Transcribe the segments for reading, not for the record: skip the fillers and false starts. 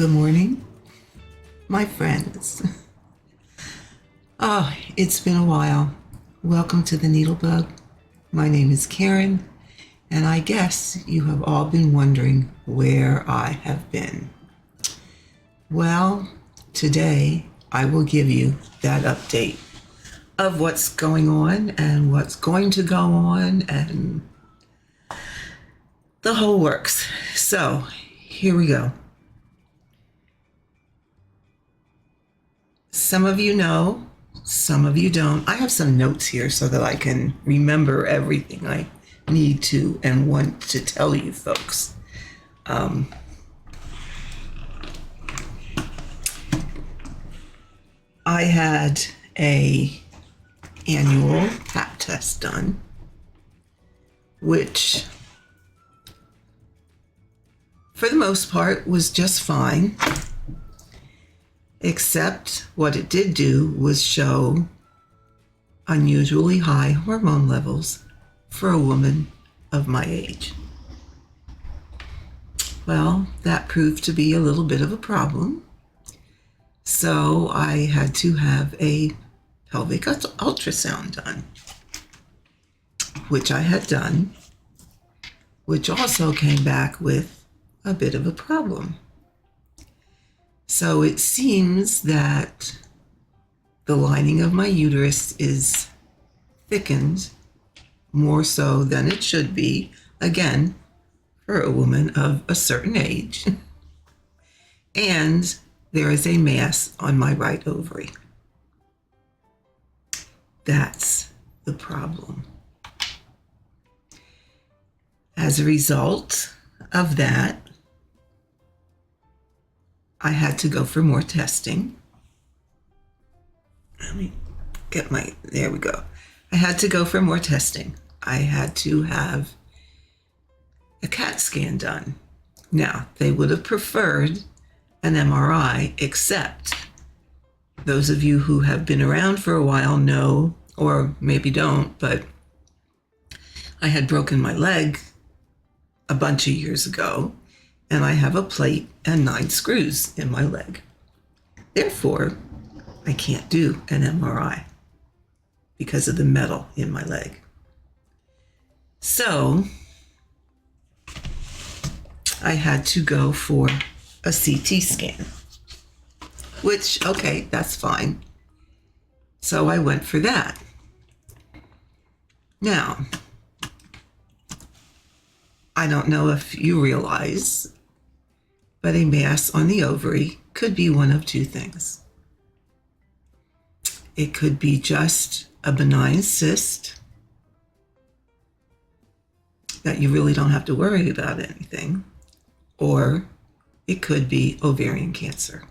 Good morning, my friends. Oh, it's been a while. Welcome to the NeedleBugg. My name is Karen, and I guess you have all been wondering where I have been. Well, today I will give you that update of what's going on and what's going to go on and the whole works. So, here we go. Some of you know, some of you don't. I have some notes here so that I can remember everything I need to and want to tell you folks. I had an annual pap test done, which for the most part was just fine. Except what it did do was show unusually high hormone levels for a woman of my age. Well, that proved to be a little bit of a problem. So I had to have a pelvic ultrasound done, which I had done, which also came back with a bit of a problem. So it seems that the lining of my uterus is thickened more so than it should be, again, for a woman of a certain age. And there is a mass on my right ovary. That's the problem. As a result of that, I had to go for more testing. Let me get there we go. I had to go for more testing. I had to have a CAT scan done. Now, they would have preferred an MRI, except those of you who have been around for a while know, or maybe don't, but I had broken my leg a bunch of years ago, and I have a plate and 9 screws in my leg. Therefore, I can't do an MRI because of the metal in my leg. So, I had to go for a CT scan, which, okay, that's fine. So I went for that. Now, I don't know if you realize, but a mass on the ovary could be one of two things. It could be just a benign cyst that you really don't have to worry about anything, or it could be ovarian cancer,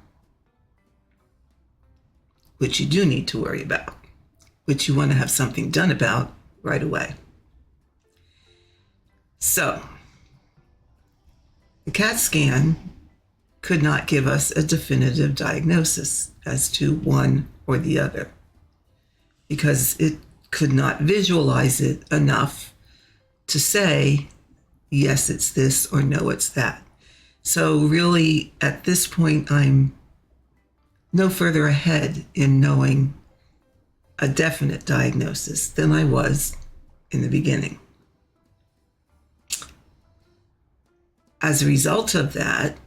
which you do need to worry about, which you want to have something done about right away. So, the CAT scan could not give us a definitive diagnosis as to one or the other because it could not visualize it enough to say, yes, it's this, or no, it's that. So really, at this point, I'm no further ahead in knowing a definite diagnosis than I was in the beginning. As a result of that,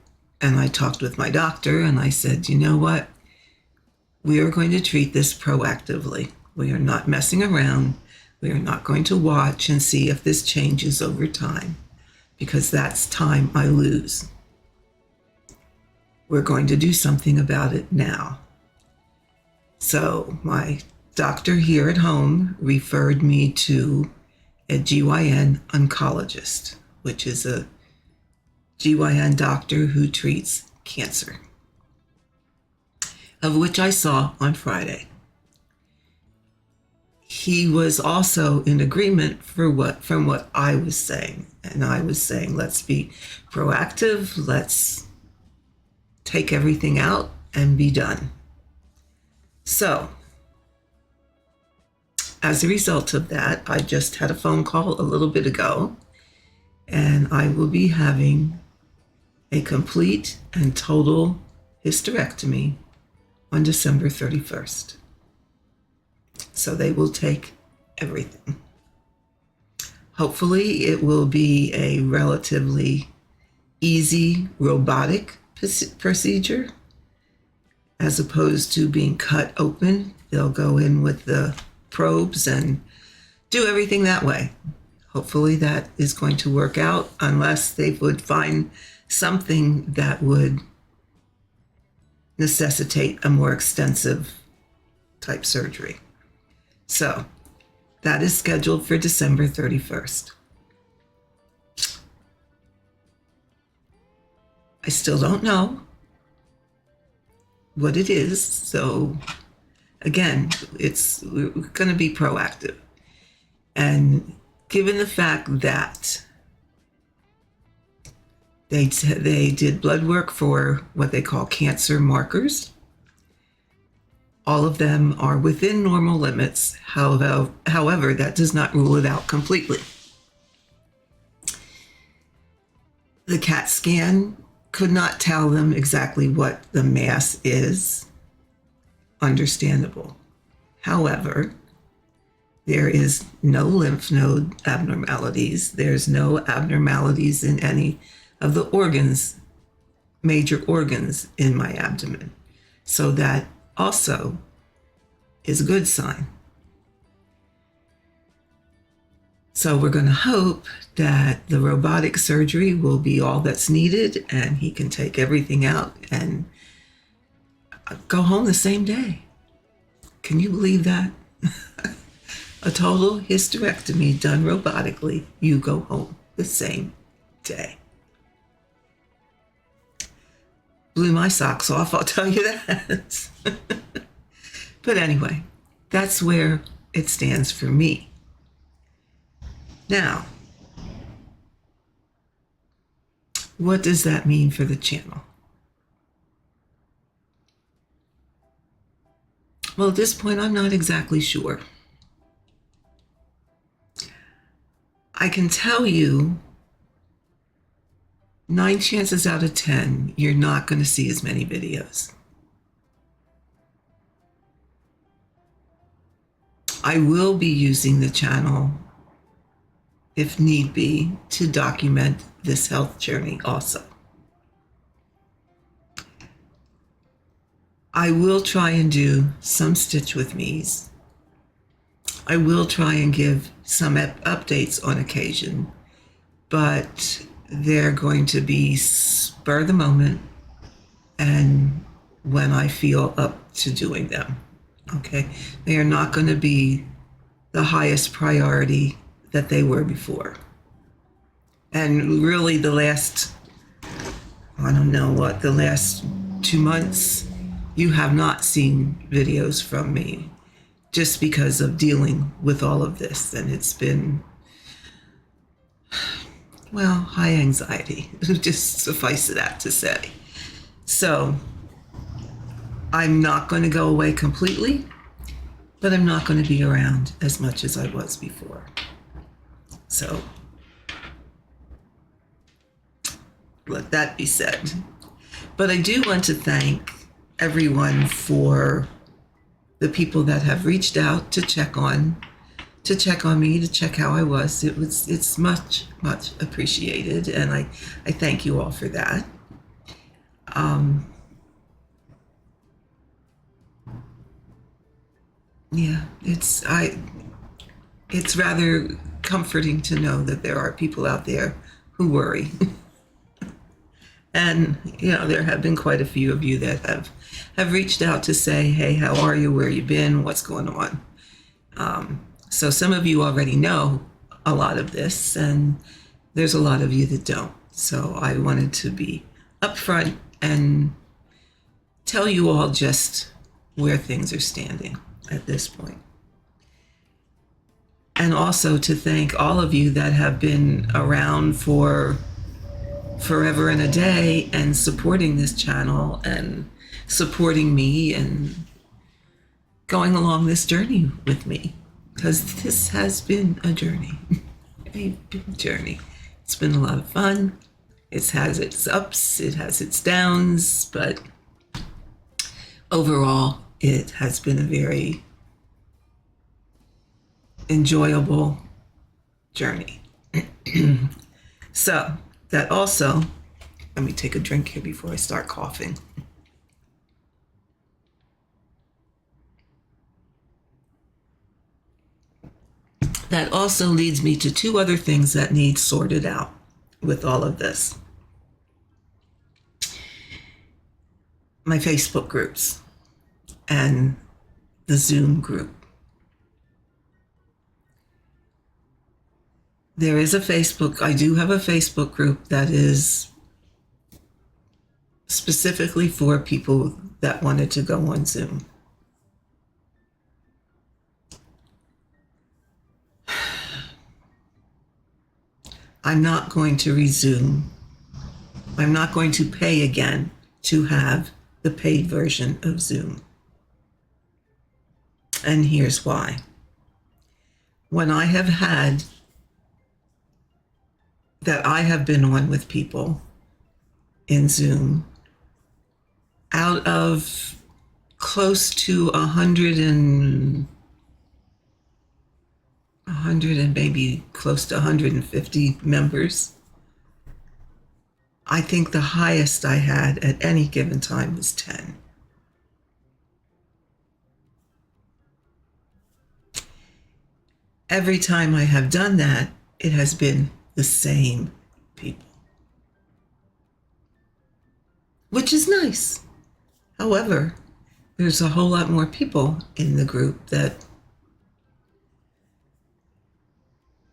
and I talked with my doctor and I said, you know what? We are going to treat this proactively. We are not messing around. We are not going to watch and see if this changes over time, because that's time I lose. We're going to do something about it now. So my doctor here at home referred me to a GYN oncologist, which is a GYN doctor who treats cancer, of which I saw on Friday. He was also in agreement from what I was saying. And I was saying, let's be proactive, let's take everything out and be done. So, as a result of that, I just had a phone call a little bit ago, and I will be having a complete and total hysterectomy on December 31st. So they will take everything. Hopefully it will be a relatively easy robotic procedure as opposed to being cut open. They'll go in with the probes and do everything that way. Hopefully that is going to work out, unless they would find something that would necessitate a more extensive type surgery. So that is scheduled for December 31st. I still don't know what it is. So again, we're going to be proactive. And given the fact that they did blood work for what they call cancer markers, all of them are within normal limits. However, that does not rule it out completely. The CAT scan could not tell them exactly what the mass is. Understandable. However, there is no lymph node abnormalities. There's no abnormalities in any of the organs, major organs in my abdomen. So that also is a good sign. So we're going to hope that the robotic surgery will be all that's needed and he can take everything out and go home the same day. Can you believe that? A total hysterectomy done robotically, you go home the same day. Blew my socks off, I'll tell you that. But anyway, that's where it stands for me. Now, what does that mean for the channel? Well, at this point, I'm not exactly sure. I can tell you 9 chances out of 10, you're not going to see as many videos. I will be using the channel, if need be, to document this health journey also. I will try and do some stitch with me's. I will try and give some updates on occasion, but they're going to be spur of the moment and when I feel up to doing them. Okay? They are not going to be the highest priority that they were before. And really the last 2 months, you have not seen videos from me just because of dealing with all of this. And it's been, well, high anxiety, just suffice that to say. So I'm not going to go away completely, but I'm not going to be around as much as I was before. So let that be said. But I do want to thank everyone for the people that have reached out to check on me, to check how I was. It's much, much appreciated, and I thank you all for that. Yeah, it's rather comforting to know that there are people out there who worry. And, there have been quite a few of you that have reached out to say, hey, how are you? Where you been? What's going on? So some of you already know a lot of this, and there's a lot of you that don't. So I wanted to be upfront and tell you all just where things are standing at this point. And also to thank all of you that have been around for forever and a day and supporting this channel and supporting me and going along this journey with me, because this has been a journey, a big journey. It's been a lot of fun. It has its ups, it has its downs, but overall, it has been a very enjoyable journey. So, that also, let me take a drink here before I start coughing. That also leads me to two other things that need sorted out with all of this. My Facebook groups and the Zoom group. There is I do have a Facebook group that is specifically for people that wanted to go on Zoom. I'm not going to resume. I'm not going to pay again to have the paid version of Zoom. And here's why. When I have had that I have been on with people in Zoom, out of close to 100 and maybe close to 150 members, I think the highest I had at any given time was 10. Every time I have done that, it has been the same people, which is nice. However, there's a whole lot more people in the group that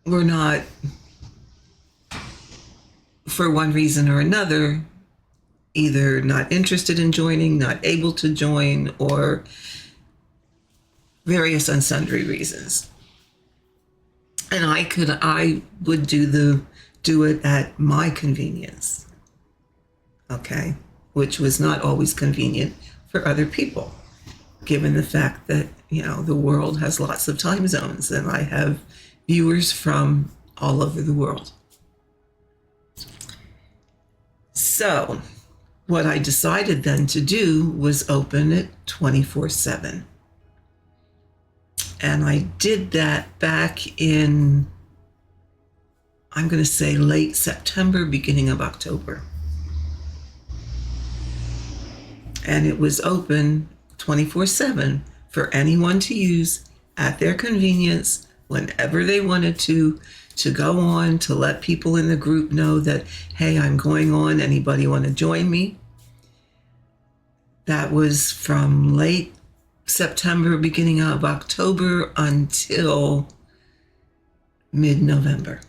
were not, for one reason or another, either not interested in joining, not able to join, or various and sundry reasons. And I would do it at my convenience, okay, which was not always convenient for other people, given the fact that, the world has lots of time zones and I have viewers from all over the world. So what I decided then to do was open it 24/7. And I did that back in, I'm going to say late September, beginning of October. And it was open 24/7 for anyone to use at their convenience, whenever they wanted to go on, to let people in the group know that, hey, I'm going on, anybody want to join me? That was from late September, beginning of October until mid-November.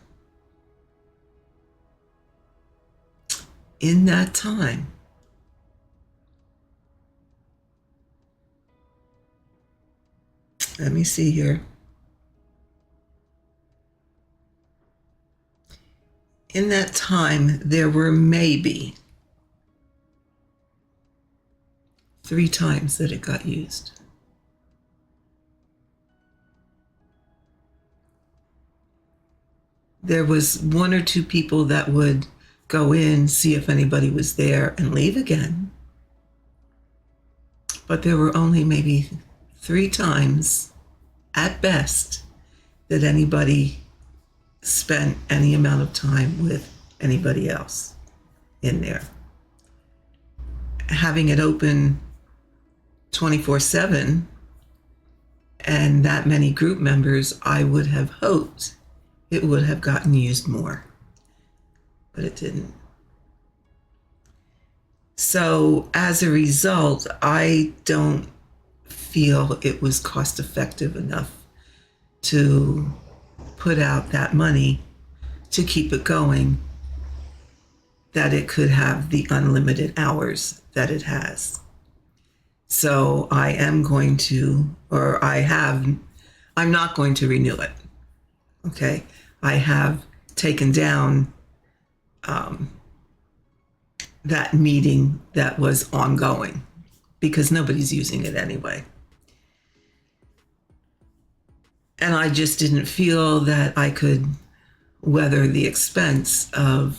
In that time, let me see here. In that time, there were maybe 3 times that it got used. There was 1 or 2 people that would go in, see if anybody was there, and leave again. But there were only maybe 3 times, at best, that anybody spent any amount of time with anybody else in there. Having it open 24/7 and that many group members, I would have hoped it would have gotten used more, but it didn't. So as a result, I don't feel it was cost effective enough to put out that money to keep it going, that it could have the unlimited hours that it has. So I'm not going to renew it. Okay. I have taken down that meeting that was ongoing because nobody's using it anyway. And I just didn't feel that I could weather the expense of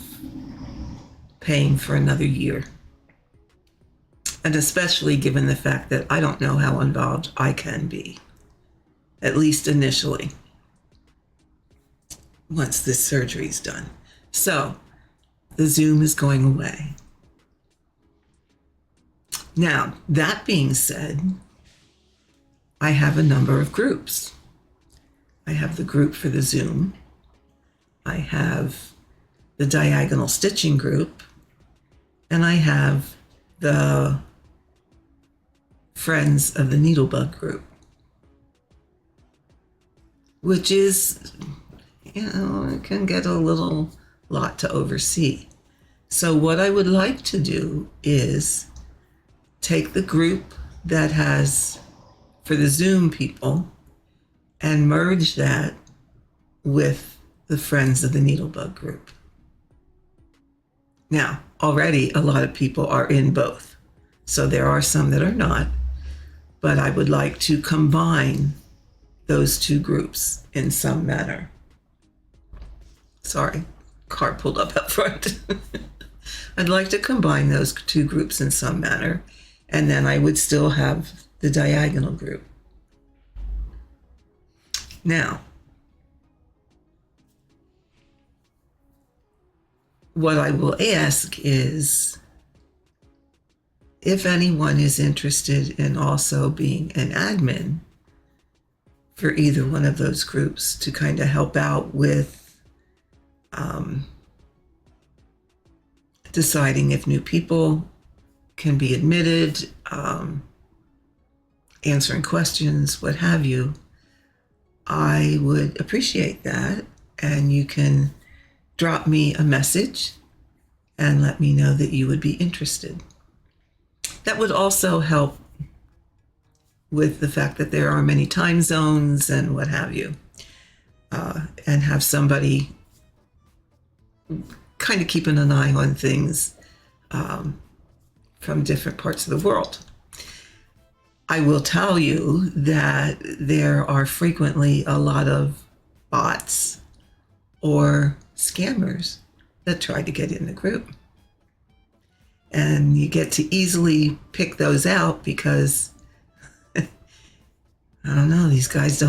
paying for another year. And especially given the fact that I don't know how involved I can be, at least initially, once this surgery is done. So the Zoom is going away. Now, that being said, I have a number of groups. I have the group for the Zoom. I have the diagonal stitching group. And I have the Friends of the NeedleBugg group, which is, it can get a little lot to oversee. So what I would like to do is take the group that has for the Zoom people and merge that with the Friends of the NeedleBugg group. Now, already a lot of people are in both. So there are some that are not, but I would like to combine those two groups in some manner. Sorry, car pulled up front. I'd like to combine those two groups in some manner, and then I would still have the diagonal group. Now, what I will ask is if anyone is interested in also being an admin for either one of those groups to kind of help out with deciding if new people can be admitted, answering questions, what have you, I would appreciate that. And you can drop me a message and let me know that you would be interested. That would also help with the fact that there are many time zones and what have you, and have somebody kind of keeping an eye on things from different parts of the world. I will tell you that there are frequently a lot of bots or scammers that try to get in the group. And you get to easily pick those out because, I don't know, these guys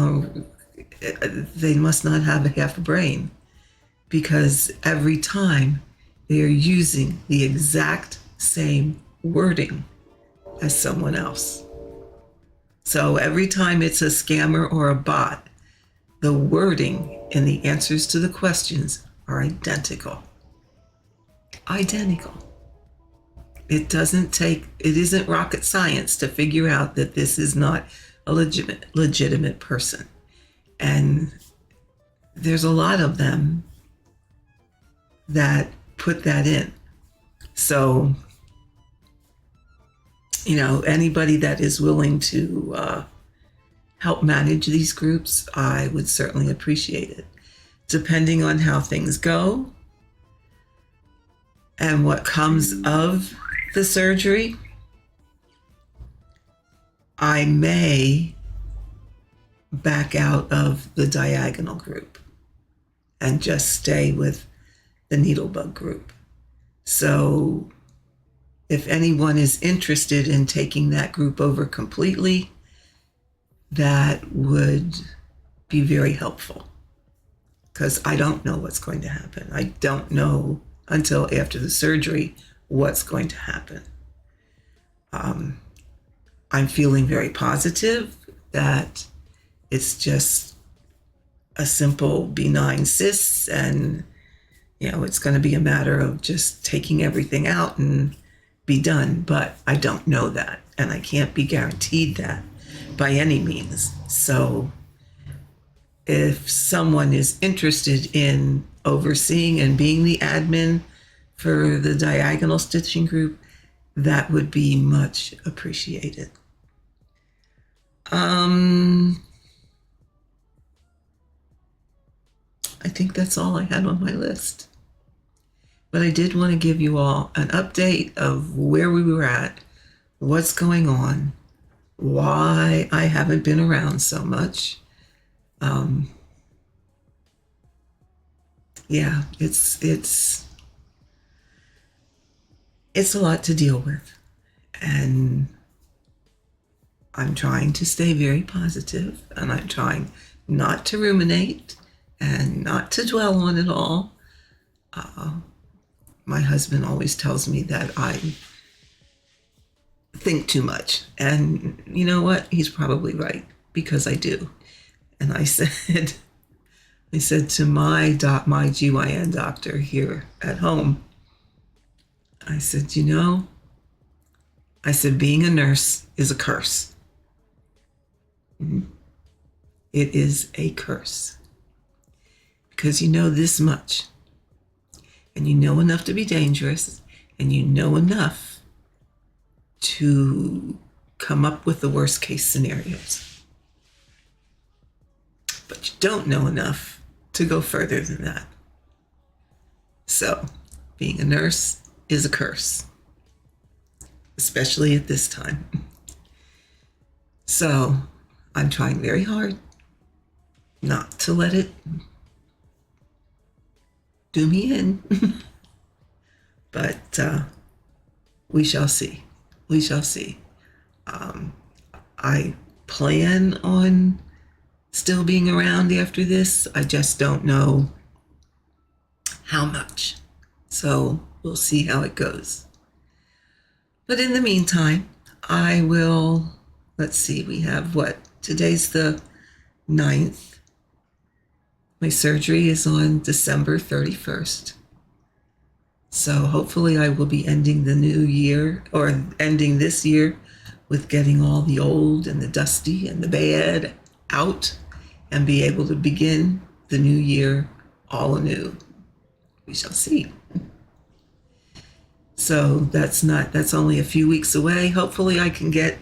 they must not have half a brain, because every time they are using the exact same wording as someone else. So every time it's a scammer or a bot, the wording and the answers to the questions are identical. Identical. It isn't rocket science to figure out that this is not a legitimate person. And there's a lot of them that put that in. So, anybody that is willing to help manage these groups, I would certainly appreciate it. Depending on how things go and what comes of the surgery, I may back out of the diagonal group and just stay with the NeedleBugg group. So if anyone is interested in taking that group over completely, that would be very helpful, because I don't know what's going to happen. I don't know until after the surgery what's going to happen. I'm feeling very positive that it's just a simple benign cyst, and it's going to be a matter of just taking everything out and be done. But I don't know that, and I can't be guaranteed that by any means. So if someone is interested in overseeing and being the admin for the diagonal stitching group, that would be much appreciated. I think that's all I had on my list. But I did want to give you all an update of where we were at, what's going on, why I haven't been around so much. Yeah, it's it's a lot to deal with. And I'm trying to stay very positive, and I'm trying not to ruminate and not to dwell on it all. My husband always tells me that I think too much. And you know what? He's probably right, because I do. And I said, to my GYN doctor here at home, I said, being a nurse is a curse. It is a curse. Because you know this much, and you know enough to be dangerous, and you know enough to come up with the worst case scenarios. But you don't know enough to go further than that. So, being a nurse is a curse, especially at this time. So, I'm trying very hard not to let it do me in. But we shall see. We shall see. I plan on still being around after this. I just don't know how much. So we'll see how it goes. But in the meantime, I will, let's see, we have what? Today's the 9th. My surgery is on December 31st. So hopefully I will be ending the new year, or ending this year, with getting all the old and the dusty and the bad out, and be able to begin the new year all anew. We shall see. So that's only a few weeks away. Hopefully I can get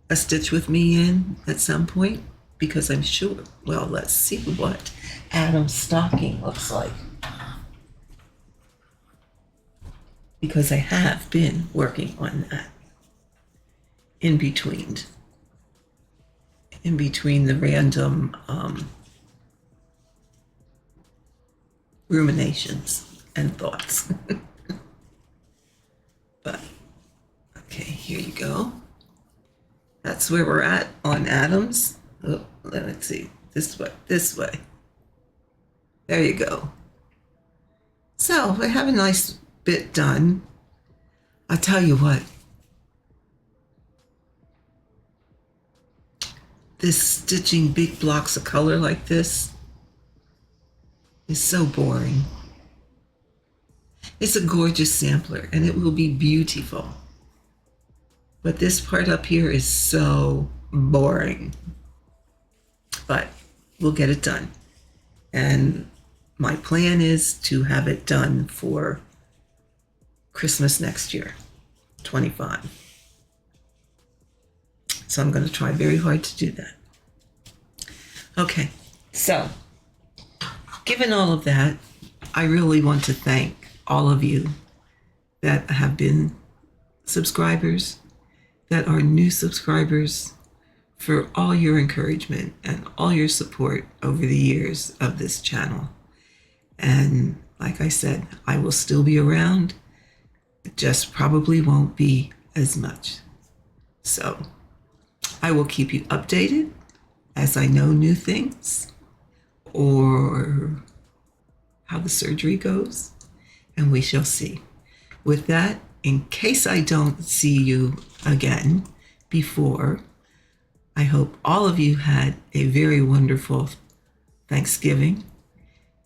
a Stitch with Me in at some point, because I'm sure, well, let's see what Adam's stocking looks like. Because I have been working on that in between the random ruminations and thoughts. But, okay, here you go. That's where we're at on Adam's. Oh, let's see. This way. There you go. So I have a nice bit done. I'll tell you what. This stitching big blocks of color like this is so boring. It's a gorgeous sampler, and it will be beautiful. But this part up here is so boring. But we'll get it done. And my plan is to have it done for Christmas next year, 25. So I'm going to try very hard to do that. Okay, so given all of that, I really want to thank all of you that have been subscribers, that are new subscribers, for all your encouragement and all your support over the years of this channel. And like I said, I will still be around. It just probably won't be as much. So I will keep you updated as I know new things or how the surgery goes, and we shall see. With that, in case I don't see you again before, I hope all of you had a very wonderful Thanksgiving,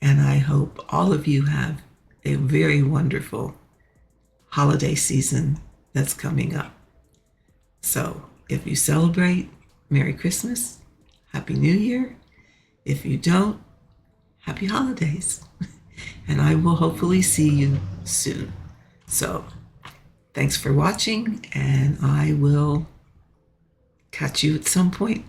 and I hope all of you have a very wonderful holiday season that's coming up. So if you celebrate, Merry Christmas, Happy New Year. If you don't, Happy Holidays. And I will hopefully see you soon. So thanks for watching, and I will catch you at some point.